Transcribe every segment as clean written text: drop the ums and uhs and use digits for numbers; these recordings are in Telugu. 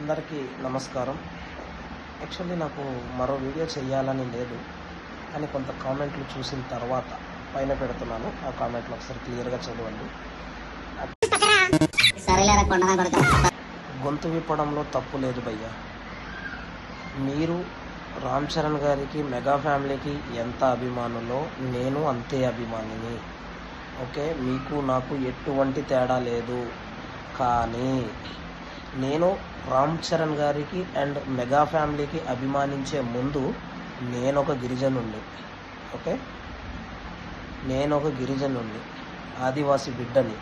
అందరికీ నమస్కారం. యాక్చువల్లీ నాకు మరో వీడియో చేయాలని లేదు, కానీ కొంత కామెంట్లు చూసిన తర్వాత పైన పెడుతున్నాను. ఆ కామెంట్లు ఒకసారి క్లియర్గా చదవండి. గొంతు విప్పడంలో తప్పు లేదు భయ్య. మీరు రామ్ చరణ్ గారికి, మెగా ఫ్యామిలీకి ఎంత అభిమానులో నేను అంతే అభిమానిని. ఓకే, మీకు నాకు ఎటువంటి తేడా లేదు. కానీ నేను రామ్ చరణ్ గారికి అండ్ మెగా ఫ్యామిలీకి అభిమానించే ముందు నేను ఒక గిరిజనుణ్ణి. ఓకే, నేను ఒక గిరిజనుణ్ణి, ఆదివాసి బిడ్డని.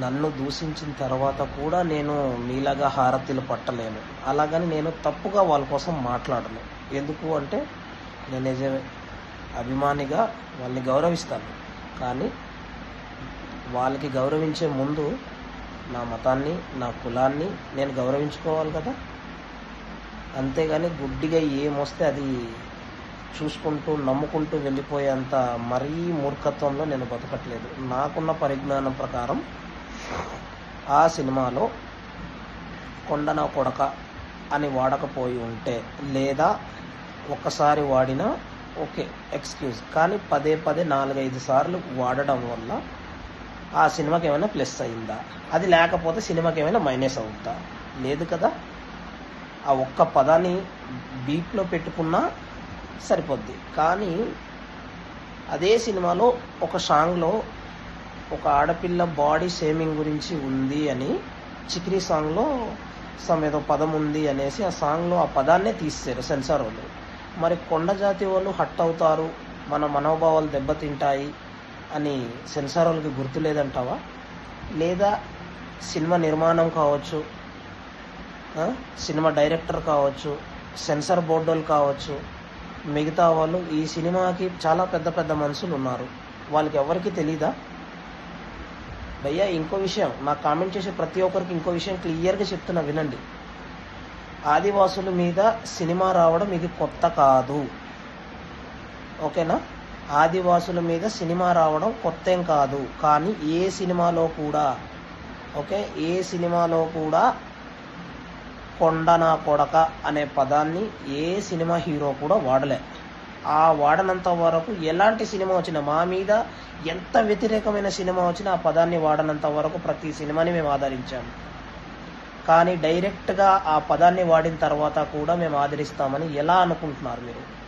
నన్ను దూషించిన తర్వాత కూడా నేను మీలాగా హారతిలు పట్టలేను. అలాగని నేను తప్పుగా వాళ్ళ కోసం మాట్లాడను. ఎందుకు అంటే నేను అభిమానిగా వాళ్ళని గౌరవిస్తాను. కానీ వాళ్ళకి గౌరవించే ముందు నా మతాన్ని, నా కులాన్ని నేను గౌరవించుకోవాలి కదా. అంతేగాని గుడ్డిగా ఏమొస్తే అది చూసుకుంటూ నమ్ముకుంటూ వెళ్ళిపోయేంత మరీ మూర్ఖత్వంలో నేను బతకట్లేదు. నాకున్న పరిజ్ఞానం ప్రకారం ఆ సినిమాలో కొండ నా కొడక అని వాడకపోయి ఉంటే, లేదా ఒక్కసారి వాడినా ఓకే ఎక్స్క్యూజ్, కానీ పదే 4-5 సార్లు వాడడం వల్ల ఆ సినిమాకి ఏమైనా ప్లస్ అయిందా? అది లేకపోతే సినిమాకి ఏమైనా మైనస్ అవుద్దా? లేదు కదా. ఆ ఒక్క పదాన్ని బీట్లో పెట్టుకున్నా సరిపోద్ది. కానీ అదే సినిమాలో ఒక సాంగ్లో ఒక ఆడపిల్ల బాడీ షేమింగ్ గురించి ఉంది అని, చిక్రీ సాంగ్లో ఏదో పదం ఉంది అనేసి ఆ సాంగ్లో ఆ పదాన్నే తీసేశారు సెన్సార్ వాళ్ళు. మరి కొండ జాతి వాళ్ళు హట్ అవుతారు, మన మనోభావాలు దెబ్బతింటాయి అని సెన్సార్ వాళ్ళకి గుర్తు లేదంటావా? లేదా సినిమా నిర్మాణం కావచ్చు, సినిమా డైరెక్టర్ కావచ్చు, సెన్సార్ బోర్డు వాళ్ళు కావచ్చు, మిగతా వాళ్ళు ఈ సినిమాకి చాలా పెద్ద మనుషులు ఉన్నారు. వాళ్ళకి ఎవరికి తెలీదా భయ్యా? ఇంకో విషయం, నాకు కామెంట్ చేసే ప్రతి ఒక్కరికి ఇంకో విషయం క్లియర్గా చెప్తున్నా, వినండి. ఆదివాసుల మీద సినిమా రావడం ఇది కొత్త కాదు. ఓకేనా? ఆదివాసుల మీద సినిమా రావడం కొత్త ఏం కాదు. కానీ ఏ సినిమాలో కూడా, ఓకే, ఏ సినిమాలో కూడా కొండ నా కొడక అనే పదాన్ని ఏ సినిమా హీరో కూడా వాడలే. ఆ వాడనంత వరకు ఎలాంటి సినిమా వచ్చినా, మా మీద ఎంత వ్యతిరేకమైన సినిమా వచ్చినా ఆ పదాన్ని వాడనంత వరకు ప్రతి సినిమాని మేము ఆదరించాము. కానీ డైరెక్ట్గా ఆ పదాన్ని వాడిన తర్వాత కూడా మేము ఆదరిస్తామని ఎలా అనుకుంటున్నారు మీరు?